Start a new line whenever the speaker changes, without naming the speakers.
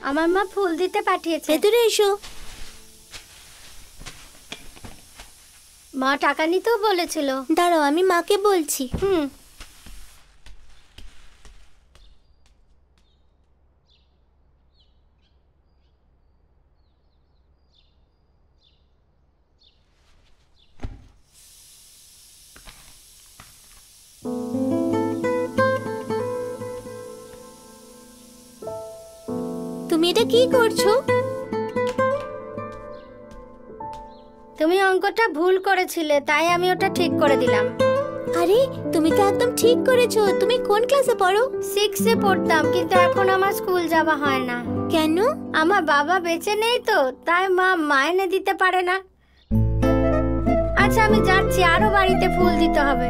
আমার মা ফুল দিতে পাঠিয়েছে।
ভেতরে এসো।
মা টাকা নিতেও বলেছিল।
দাঁড়াও, আমি মাকে বলছি। তুমি এটা কি করছো?
তুমি অঙ্কটা ভুল করেছিলে, তাই আমি ওটা ঠিক করে দিলাম।
আরে তুমি তো একদম ঠিক করেছো। তুমি কোন ক্লাসে পড়ো?
6 এ পড়তাম, কিন্তু এখন আমার স্কুল যাওয়া হয় না।
কেন?
আমার বাবা বেঁচে নেই তো, তাই মা মাইনে দিতে পারে না। আচ্ছা আমি যাচ্ছি, আরো বাড়িতে ফুল দিতে হবে।